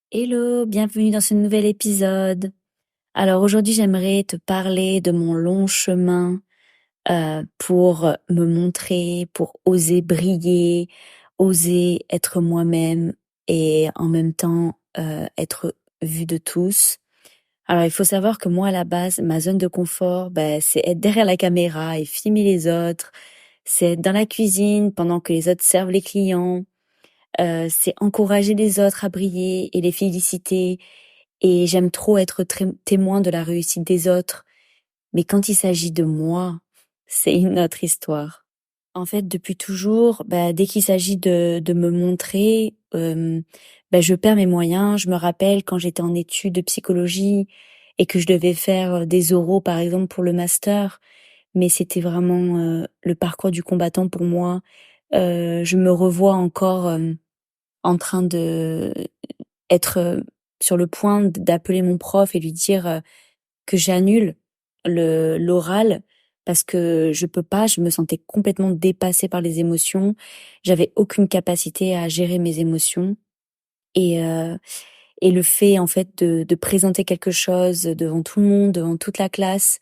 Hello, bienvenue dans ce nouvel épisode. Alors aujourd'hui, j'aimerais te parler de mon long chemin pour me montrer, pour oser briller, oser être moi-même et en même temps être vue de tous. Alors il faut savoir que moi à la base, ma zone de confort, c'est être derrière la caméra et filmer les autres, c'est être dans la cuisine pendant que les autres servent les clients, c'est encourager les autres à briller et les féliciter et j'aime trop être témoin de la réussite des autres. Mais quand il s'agit de moi, c'est une autre histoire. En fait, depuis toujours, dès qu'il s'agit de me montrer, je perds mes moyens. Je me rappelle quand j'étais en études de psychologie et que je devais faire des oraux, par exemple, pour le master. Mais c'était vraiment le parcours du combattant pour moi. Je me revois encore en train de être sur le point d'appeler mon prof et lui dire que j'annule le l'oral parce que je peux pas, je me sentais complètement dépassée par les émotions. J'avais aucune capacité à gérer mes émotions et heu et le fait en fait de présenter quelque chose devant tout le monde, devant toute la classe,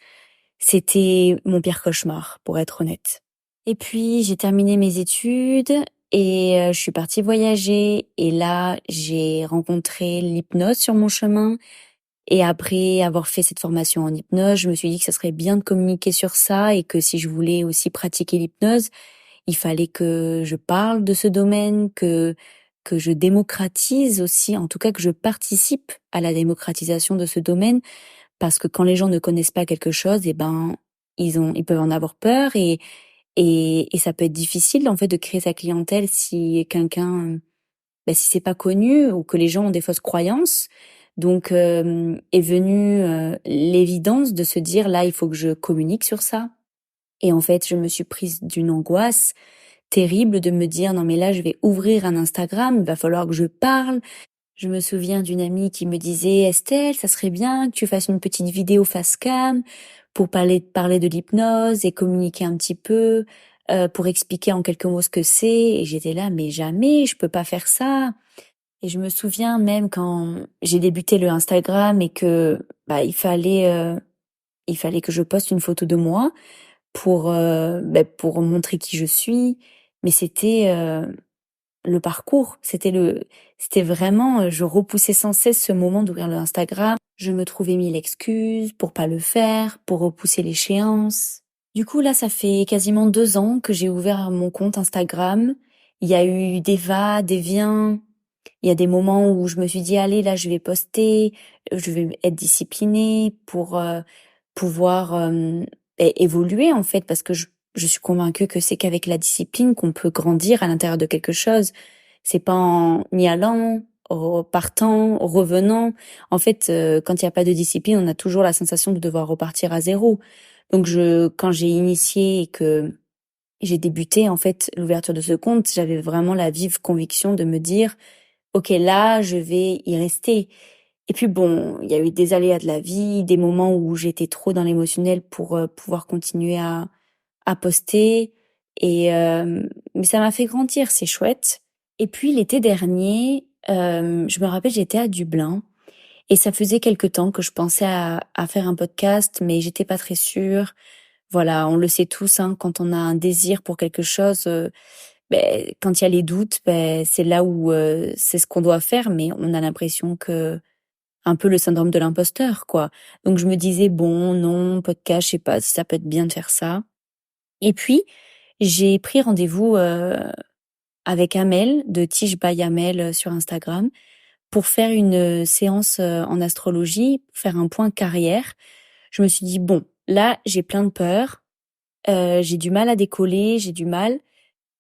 c'était mon pire cauchemar pour être honnête. Et puis j'ai terminé mes études et je suis partie voyager et là, j'ai rencontré l'hypnose sur mon chemin et après avoir fait cette formation en hypnose, je me suis dit que ça serait bien de communiquer sur ça et que si je voulais aussi pratiquer l'hypnose, il fallait que je parle de ce domaine, que je démocratise aussi, en tout cas que je participe à la démocratisation de ce domaine, parce que quand les gens ne connaissent pas quelque chose, eh ben ils peuvent en avoir peur et ça peut être difficile en fait de créer sa clientèle si quelqu'un si c'est pas connu ou que les gens ont des fausses croyances. Donc est venue l'évidence de se dire là il faut que je communique sur ça. Et en fait je me suis prise d'une angoisse terrible de me dire non mais là je vais ouvrir un Instagram, il va falloir que je parle. Je me souviens d'une amie qui me disait Estelle, ça serait bien que tu fasses une petite vidéo face cam pour parler de l'hypnose et communiquer un petit peu, pour expliquer en quelques mots ce que c'est. Et j'étais là, mais jamais, je peux pas faire ça. Et je me souviens même quand j'ai débuté le Instagram et que il fallait que je poste une photo de moi pour montrer qui je suis. Mais c'était le parcours, c'était vraiment, je repoussais sans cesse ce moment d'ouvrir le Instagram. Je me trouvais mille excuses pour pas le faire, pour repousser l'échéance. Du coup, là, ça fait quasiment 2 ans que j'ai ouvert mon compte Instagram. Il y a eu des va, des viens. Il y a des moments où je me suis dit, allez, là, je vais poster, je vais être disciplinée pour pouvoir évoluer, en fait, parce que je suis convaincue que c'est qu'avec la discipline qu'on peut grandir à l'intérieur de quelque chose. C'est pas en y allant, partant, revenant. En fait, quand il n'y a pas de discipline, on a toujours la sensation de devoir repartir à zéro. Donc quand j'ai initié et que j'ai débuté, en fait, l'ouverture de ce compte, j'avais vraiment la vive conviction de me dire, OK, là, je vais y rester. Et puis bon, il y a eu des aléas de la vie, des moments où j'étais trop dans l'émotionnel pour pouvoir continuer à poster. Mais ça m'a fait grandir, c'est chouette. Et puis l'été dernier, je me rappelle, j'étais à Dublin et ça faisait quelque temps que je pensais à faire un podcast, mais j'étais pas très sûre. Voilà, on le sait tous, hein, quand on a un désir pour quelque chose, quand il y a les doutes, c'est là où c'est ce qu'on doit faire, mais on a l'impression que un peu le syndrome de l'imposteur, quoi. Donc je me disais bon, non, podcast, je sais pas, ça peut être bien de faire ça. Et puis j'ai pris rendez-vous avec Amel de Tige by Amel sur Instagram pour faire une séance en astrologie, pour faire un point carrière. Je me suis dit bon, là j'ai plein de peur, j'ai du mal à décoller, j'ai du mal.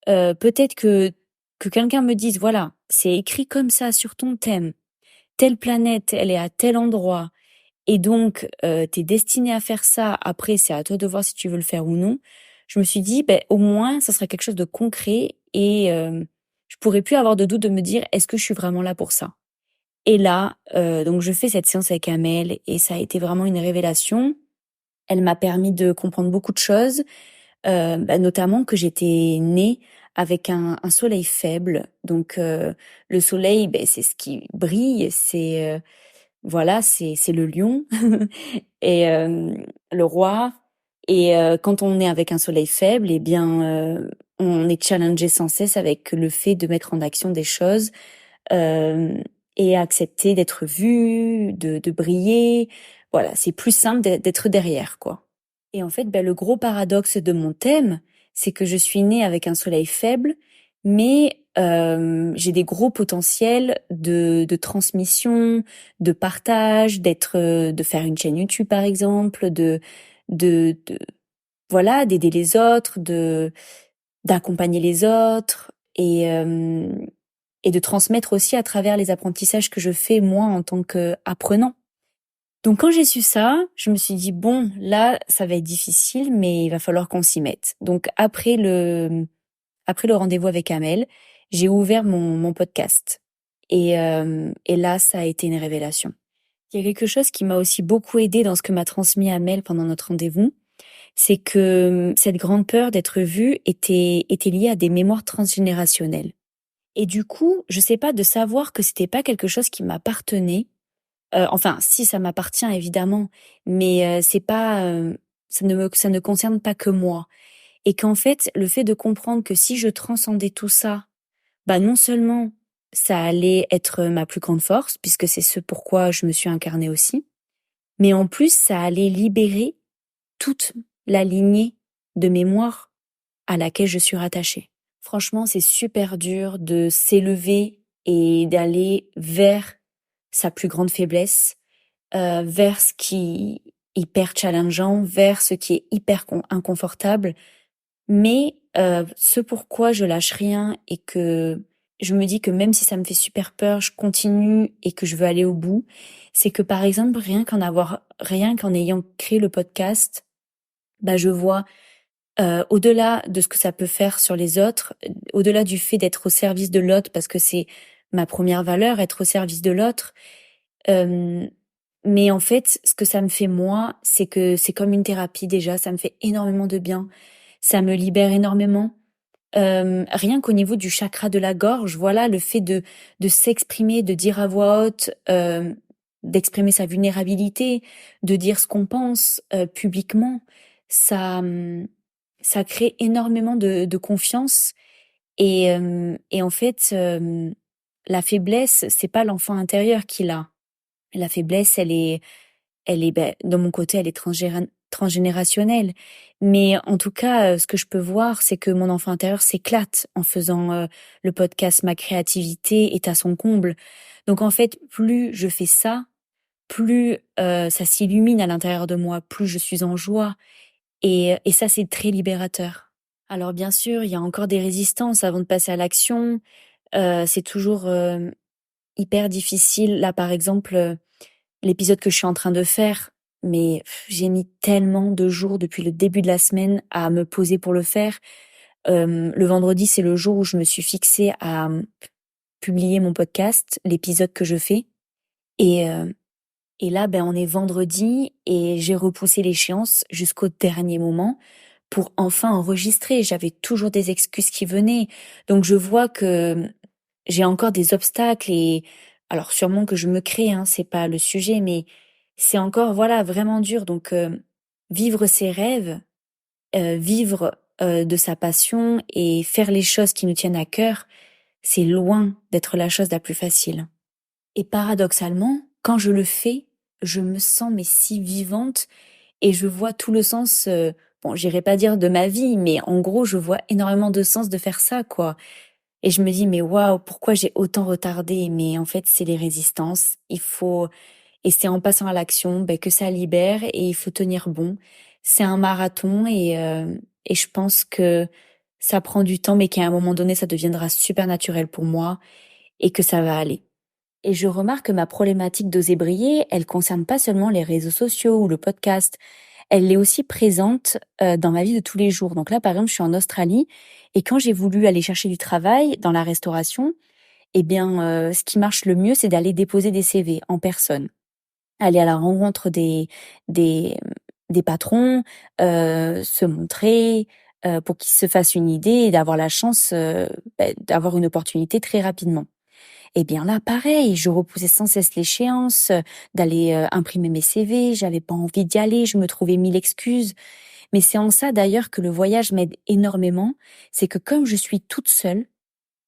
Peut-être que quelqu'un me dise voilà, c'est écrit comme ça sur ton thème. Telle planète, elle est à tel endroit. Et donc, t'es destiné à faire ça. Après, c'est à toi de voir si tu veux le faire ou non. Je me suis dit, au moins, ça sera quelque chose de concret et je pourrais plus avoir de doute de me dire, est-ce que je suis vraiment là pour ça? Et là, donc je fais cette séance avec Amel et ça a été vraiment une révélation. Elle m'a permis de comprendre beaucoup de choses, notamment que j'étais née avec un soleil faible. Donc le soleil, c'est ce qui brille, voilà, c'est le lion et le roi. Et quand on est avec un soleil faible, eh bien, on est challengé sans cesse avec le fait de mettre en action des choses euh, et accepter d'être vu, de briller. Voilà, c'est plus simple d'être derrière, quoi. Et en fait, le gros paradoxe de mon thème, c'est que je suis née avec un soleil faible, mais j'ai des gros potentiels de transmission, de partage, de faire une chaîne YouTube par exemple, de voilà, d'aider les autres, d'accompagner les autres et de transmettre aussi à travers les apprentissages que je fais moi en tant qu'apprenant. Donc quand j'ai su ça, je me suis dit bon, là ça va être difficile mais il va falloir qu'on s'y mette. Donc après le rendez-vous avec Amel, j'ai ouvert mon podcast et là ça a été une révélation. Il y a quelque chose qui m'a aussi beaucoup aidé dans ce que m'a transmis Amel pendant notre rendez-vous, c'est que cette grande peur d'être vue était liée à des mémoires transgénérationnelles. Et du coup, je sais pas, de savoir que c'était pas quelque chose qui m'appartenait. Enfin, si ça m'appartient évidemment, mais c'est pas, ça ne concerne pas que moi. Et qu'en fait, le fait de comprendre que si je transcendais tout ça, non seulement ça allait être ma plus grande force, puisque c'est ce pourquoi je me suis incarnée aussi, mais en plus ça allait libérer toute la lignée de mémoire à laquelle je suis rattachée. Franchement, c'est super dur de s'élever et d'aller vers sa plus grande faiblesse, vers ce qui est hyper challengeant, vers ce qui est hyper inconfortable. Mais ce pourquoi je lâche rien et que je me dis que même si ça me fait super peur, je continue et que je veux aller au bout, c'est que par exemple, rien qu'en ayant créé le podcast, je vois au-delà de ce que ça peut faire sur les autres, au-delà du fait d'être au service de l'autre, parce que c'est ma première valeur, être au service de l'autre. Mais en fait, ce que ça me fait moi, c'est que c'est comme une thérapie déjà, ça me fait énormément de bien, ça me libère énormément. Rien qu'au niveau du chakra de la gorge, voilà, le fait de s'exprimer, de dire à voix haute, d'exprimer sa vulnérabilité, de dire ce qu'on pense publiquement, ça, ça crée énormément de confiance et en fait, la faiblesse, c'est pas l'enfant intérieur qui l'a. La faiblesse, elle est, de mon côté, elle est transgénérationnelle. Mais en tout cas, ce que je peux voir, c'est que mon enfant intérieur s'éclate en faisant le podcast. Ma créativité est à son comble. Donc en fait, plus je fais ça, plus ça s'illumine à l'intérieur de moi, plus je suis en joie. Et ça, c'est très libérateur. Alors bien sûr, il y a encore des résistances avant de passer à l'action. C'est toujours hyper difficile. Là, par exemple, l'épisode que je suis en train de faire, mais j'ai mis tellement de jours depuis le début de la semaine à me poser pour le faire. Le vendredi, c'est le jour où je me suis fixée à publier mon podcast, l'épisode que je fais. Et là, on est vendredi et j'ai repoussé l'échéance jusqu'au dernier moment pour enfin enregistrer. J'avais toujours des excuses qui venaient. Donc je vois que j'ai encore des obstacles et alors sûrement que je me crée, hein, c'est pas le sujet, mais c'est encore voilà vraiment dur. Donc vivre ses rêves, vivre de sa passion et faire les choses qui nous tiennent à cœur, c'est loin d'être la chose la plus facile. Et paradoxalement, quand je le fais, je me sens mais si vivante et je vois tout le sens. Bon, j'irai pas dire de ma vie, mais en gros, je vois énormément de sens de faire ça, quoi. Et je me dis, mais waouh, pourquoi j'ai autant retardé? Mais en fait, c'est les résistances. Et c'est en passant à l'action, que ça libère et il faut tenir bon. C'est un marathon et je pense que ça prend du temps, mais qu'à un moment donné, ça deviendra super naturel pour moi et que ça va aller. Et je remarque que ma problématique d'oser briller, elle concerne pas seulement les réseaux sociaux ou le podcast. Elle est aussi présente dans ma vie de tous les jours. Donc là, par exemple, je suis en Australie et quand j'ai voulu aller chercher du travail dans la restauration, ce qui marche le mieux, c'est d'aller déposer des CV en personne, aller à la rencontre des des patrons, se montrer, pour qu'ils se fassent une idée et d'avoir la chance, d'avoir une opportunité très rapidement. Eh bien là, pareil, je repoussais sans cesse l'échéance, d'aller, imprimer mes CV, j'avais pas envie d'y aller, je me trouvais 1000 excuses. Mais c'est en ça d'ailleurs que le voyage m'aide énormément, c'est que comme je suis toute seule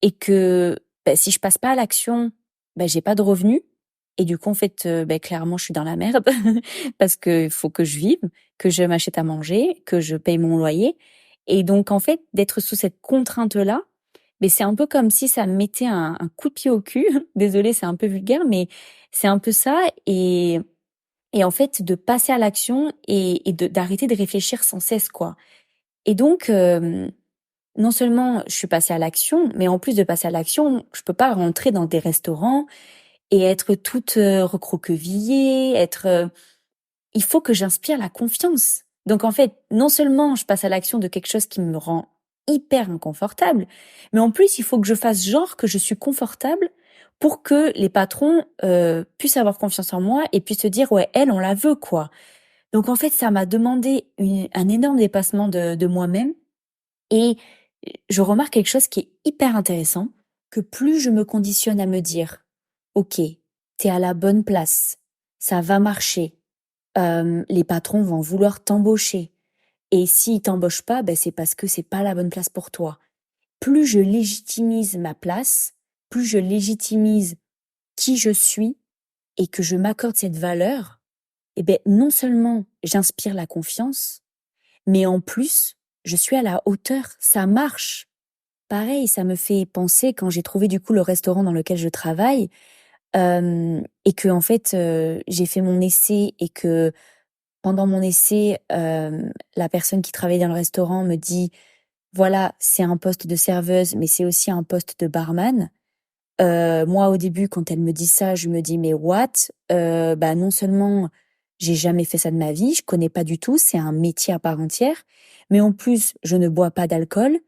et que, si je passe pas à l'action, j'ai pas de revenus et du coup, en fait, clairement, je suis dans la merde parce qu'il faut que je vive, que je m'achète à manger, que je paye mon loyer et donc en fait, d'être sous cette contrainte-là, c'est un peu comme si ça me mettait un coup de pied au cul. Désolée, c'est un peu vulgaire, mais c'est un peu ça et en fait, de passer à l'action et d'arrêter de réfléchir sans cesse, quoi. Et donc, non seulement je suis passée à l'action, mais en plus de passer à l'action, je peux pas rentrer dans des restaurants et être toute, recroquevillée, il faut que j'inspire la confiance. Donc en fait, non seulement je passe à l'action de quelque chose qui me rend hyper inconfortable, mais en plus il faut que je fasse genre que je suis confortable pour que les patrons puissent avoir confiance en moi et puissent se dire ouais elle on la veut quoi. Donc en fait ça m'a demandé un énorme dépassement de moi-même et je remarque quelque chose qui est hyper intéressant, que plus je me conditionne à me dire ok t'es à la bonne place, ça va marcher, les patrons vont vouloir t'embaucher. Et s'ils t'embauchent pas, c'est parce que c'est pas la bonne place pour toi. Plus je légitimise ma place, plus je légitimise qui je suis et que je m'accorde cette valeur, non seulement j'inspire la confiance, mais en plus, je suis à la hauteur. Ça marche. Pareil, ça me fait penser quand j'ai trouvé du coup le restaurant dans lequel je travaille, et que en fait, j'ai fait mon essai et que pendant mon essai, la personne qui travaillait dans le restaurant me dit: «Voilà, c'est un poste de serveuse, mais c'est aussi un poste de barman». Moi, au début, quand elle me dit ça, je me dis: «Mais what?» Non seulement j'ai jamais fait ça de ma vie, je connais pas du tout, c'est un métier à part entière, mais en plus, je ne bois pas d'alcool,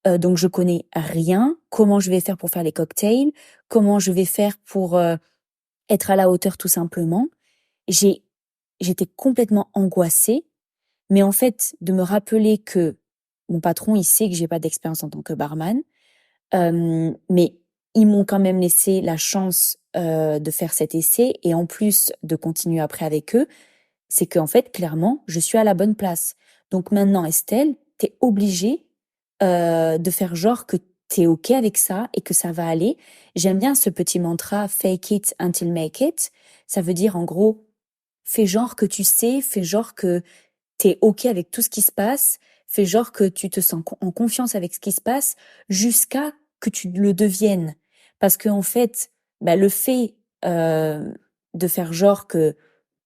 donc je connais rien. Comment je vais faire pour faire les cocktails? Comment je vais faire pour, être à la hauteur tout simplement? J'ai J'étais complètement angoissée, mais en fait, de me rappeler que mon patron, il sait que j'ai pas d'expérience en tant que barman, mais ils m'ont quand même laissé la chance, de faire cet essai et en plus de continuer après avec eux, c'est qu'en fait, clairement, je suis à la bonne place. Donc maintenant, Estelle, t'es obligée, de faire genre que t'es OK avec ça et que ça va aller. J'aime bien ce petit mantra «Fake it until make it». Ça veut dire en gros, fais genre que tu sais, fais genre que t'es OK avec tout ce qui se passe, fais genre que tu te sens en confiance avec ce qui se passe jusqu'à que tu le deviennes. Parce que en fait, le fait, de faire genre que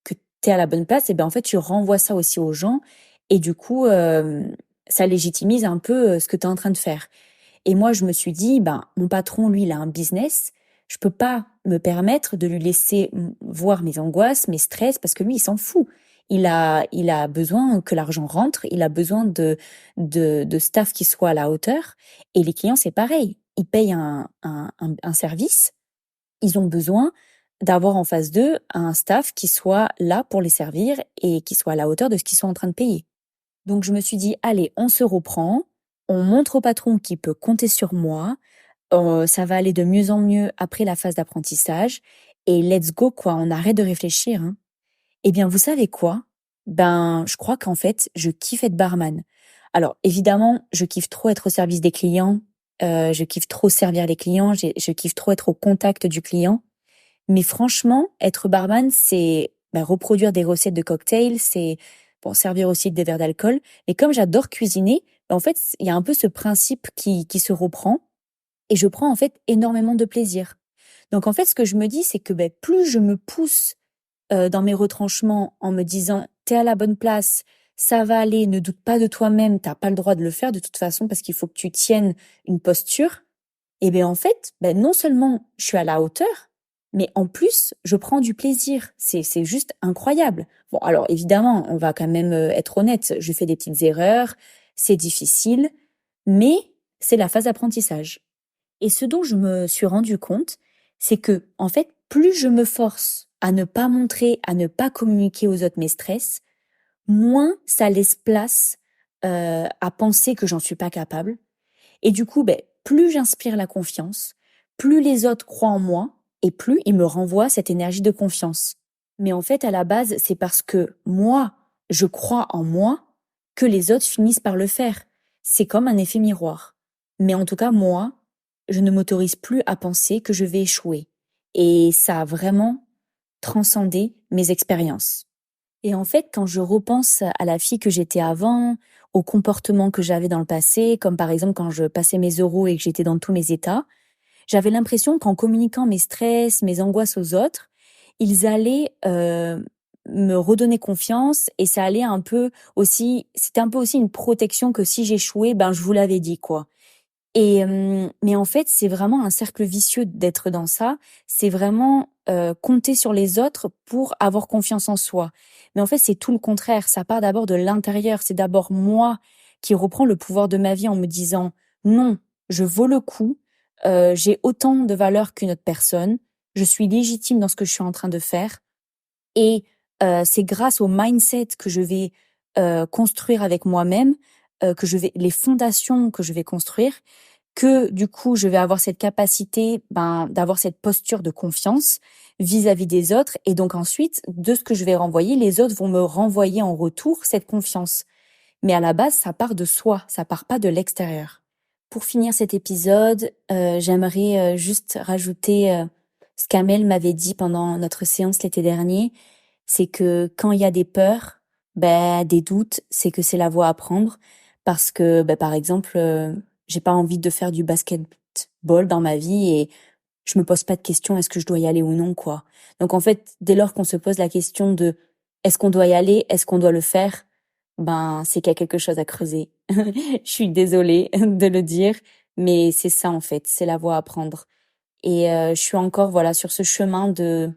tu es à la bonne place et en fait, tu renvoies ça aussi aux gens et du coup, ça légitimise un peu, ce que tu es en train de faire. Et moi, je me suis dit: mon patron, lui, il a un business. Je peux pas me permettre de lui laisser voir mes angoisses, mes stress, parce que lui, il s'en fout. Il a besoin que l'argent rentre, il a besoin de staff qui soit à la hauteur. Et les clients, c'est pareil. Ils payent un service. Ils ont besoin d'avoir en face d'eux un staff qui soit là pour les servir et qui soit à la hauteur de ce qu'ils sont en train de payer. Donc je me suis dit: «Allez, on se reprend, on montre au patron qu'il peut compter sur moi, ça va aller de mieux en mieux après la phase d'apprentissage et let's go quoi, on arrête de réfléchir, hein». Eh bien, vous savez quoi? Je crois qu'en fait, je kiffe être barman. Alors évidemment, je kiffe trop être au service des clients, je kiffe trop servir les clients, je kiffe trop être au contact du client. Mais franchement, être barman, c'est, reproduire des recettes de cocktails, c'est, bon, servir aussi des verres d'alcool. Et comme j'adore cuisiner, en fait, il y a un peu ce principe qui se reprend et je prends, en fait, énormément de plaisir. Donc, en fait, ce que je me dis, c'est que, plus je me pousse, dans mes retranchements en me disant: «Tu es à la bonne place, ça va aller, ne doute pas de toi-même, tu pas le droit de le faire de toute façon parce qu'il faut que tu tiennes une posture», et en fait, non seulement je suis à la hauteur, mais en plus, je prends du plaisir. C'est juste incroyable. Bon, alors évidemment, on va quand même, être honnête, je fais des petites erreurs, c'est difficile, mais c'est la phase d'apprentissage. Et ce dont je me suis rendu compte, c'est que, en fait, plus je me force à ne pas montrer, à ne pas communiquer aux autres mes stress, moins ça laisse place, à penser que j'en suis pas capable. Et du coup, plus j'inspire la confiance, plus les autres croient en moi et plus ils me renvoient cette énergie de confiance. Mais en fait, à la base, c'est parce que moi, je crois en moi que les autres finissent par le faire. C'est comme un effet miroir. Mais en tout cas, moi, je ne m'autorise plus à penser que je vais échouer. Et ça a vraiment transcendé mes expériences. Et en fait, quand je repense à la fille que j'étais avant, au comportement que j'avais dans le passé, comme par exemple quand je passais mes euros et que j'étais dans tous mes états, j'avais l'impression qu'en communiquant mes stress, mes angoisses aux autres, ils allaient me redonner confiance et ça allait un peu aussi, c'était un peu aussi une protection que si j'échouais, je vous l'avais dit quoi. Et mais en fait, c'est vraiment un cercle vicieux d'être dans ça. C'est vraiment compter sur les autres pour avoir confiance en soi. Mais en fait, c'est tout le contraire. Ça part d'abord de l'intérieur. C'est d'abord moi qui reprends le pouvoir de ma vie en me disant non, je vaux le coup. J'ai autant de valeur qu'une autre personne. Je suis légitime dans ce que je suis en train de faire. Et c'est grâce au mindset que je vais construire avec moi-même, les fondations que je vais construire, que du coup je vais avoir cette capacité d'avoir cette posture de confiance vis-à-vis des autres et donc ensuite de ce que je vais renvoyer, les autres vont me renvoyer en retour cette confiance. Mais à la base, ça part de soi, ça part pas de l'extérieur. Pour finir cet épisode, j'aimerais juste rajouter ce qu'Amel m'avait dit pendant notre séance l'été dernier, c'est que quand il y a des peurs, des doutes, c'est que c'est la voie à prendre parce que par exemple, j'ai pas envie de faire du basketball dans ma vie et je me pose pas de question est-ce que je dois y aller ou non quoi. Donc en fait, dès lors qu'on se pose la question de est-ce qu'on doit y aller, est-ce qu'on doit le faire, c'est qu'il y a quelque chose à creuser. Je suis désolée de le dire, mais c'est ça en fait, c'est la voie à prendre. Et je suis encore voilà sur ce chemin de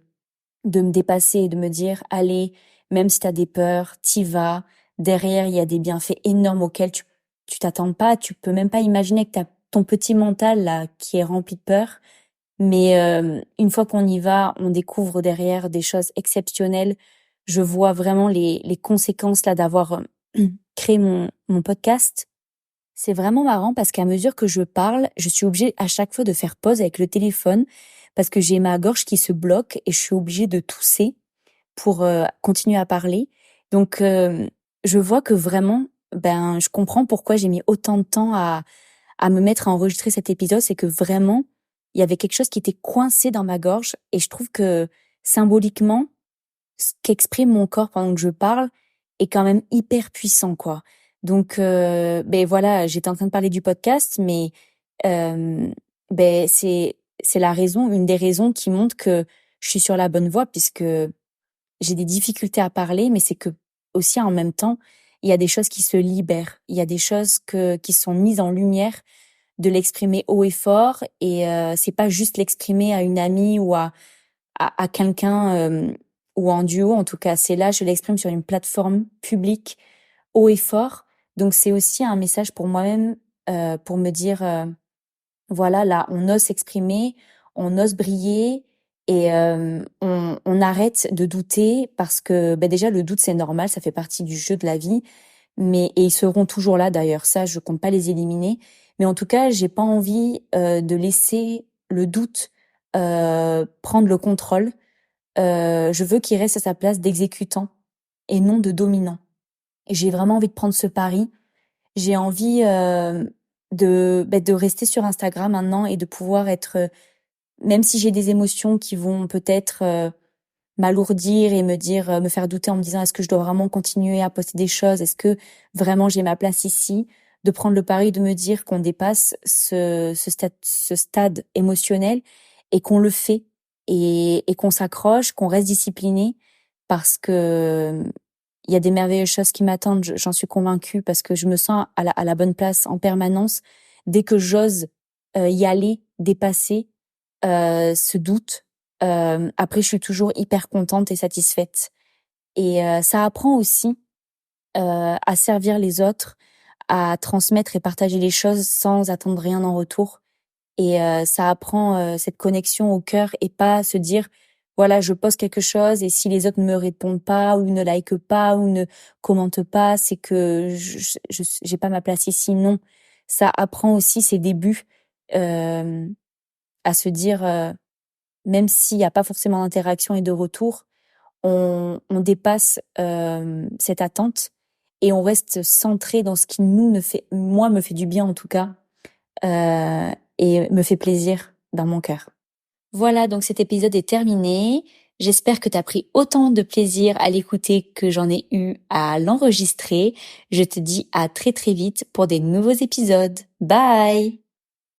me dépasser et de me dire allez, même si t'as des peurs, t'y vas. Derrière, il y a des bienfaits énormes auxquels tu t'attends pas, tu peux même pas imaginer que t'as ton petit mental là qui est rempli de peur. Mais une fois qu'on y va, on découvre derrière des choses exceptionnelles. Je vois vraiment les conséquences là d'avoir créé mon podcast. C'est vraiment marrant parce qu'à mesure que je parle, je suis obligée à chaque fois de faire pause avec le téléphone parce que j'ai ma gorge qui se bloque et je suis obligée de tousser pour continuer à parler. Donc je vois que vraiment, je comprends pourquoi j'ai mis autant de temps à me mettre à enregistrer cet épisode, c'est que vraiment, il y avait quelque chose qui était coincé dans ma gorge et je trouve que symboliquement, ce qu'exprime mon corps pendant que je parle est quand même hyper puissant, quoi. Donc, voilà, j'étais en train de parler du podcast, mais euh, c'est la raison, une des raisons qui montre que je suis sur la bonne voie puisque j'ai des difficultés à parler, mais c'est que aussi en même temps, il y a des choses qui se libèrent, il y a des choses qui sont mises en lumière de l'exprimer haut et fort et c'est pas juste l'exprimer à une amie ou à quelqu'un ou en duo en tout cas, c'est là je l'exprime sur une plateforme publique haut et fort. Donc c'est aussi un message pour moi-même pour me dire voilà, là on ose s'exprimer, on ose briller et on arrête de douter parce que déjà le doute c'est normal, ça fait partie du jeu de la vie. Et ils seront toujours là d'ailleurs, ça je compte pas les éliminer. Mais en tout cas, j'ai pas envie de laisser le doute prendre le contrôle. Je veux qu'il reste à sa place d'exécutant et non de dominant. Et j'ai vraiment envie de prendre ce pari. J'ai envie de rester sur Instagram maintenant et de pouvoir être, même si j'ai des émotions qui vont peut-être m'alourdir et me faire douter en me disant est-ce que je dois vraiment continuer à poster des choses, est-ce que vraiment j'ai ma place ici, de prendre le pari de me dire qu'on dépasse ce stade émotionnel et qu'on le fait et qu'on s'accroche, qu'on reste discipliné parce que il y a des merveilleuses choses qui m'attendent, j'en suis convaincue parce que je me sens à la bonne place en permanence dès que j'ose y aller, dépasser ce doute. Après, je suis toujours hyper contente et satisfaite. Et ça apprend aussi à servir les autres, à transmettre et partager les choses sans attendre rien en retour. Et ça apprend cette connexion au cœur et pas se dire voilà, je poste quelque chose et si les autres ne me répondent pas ou ne likent pas ou ne commentent pas, c'est que j'ai pas ma place ici. Non, ça apprend aussi ses débuts à se dire, même s'il y a pas forcément d'interaction et de retour, on dépasse cette attente et on reste centré dans ce qui moi me fait du bien en tout cas, et me fait plaisir dans mon cœur. Voilà, donc cet épisode est terminé. J'espère que tu as pris autant de plaisir à l'écouter que j'en ai eu à l'enregistrer. Je te dis à très très vite pour des nouveaux épisodes. Bye!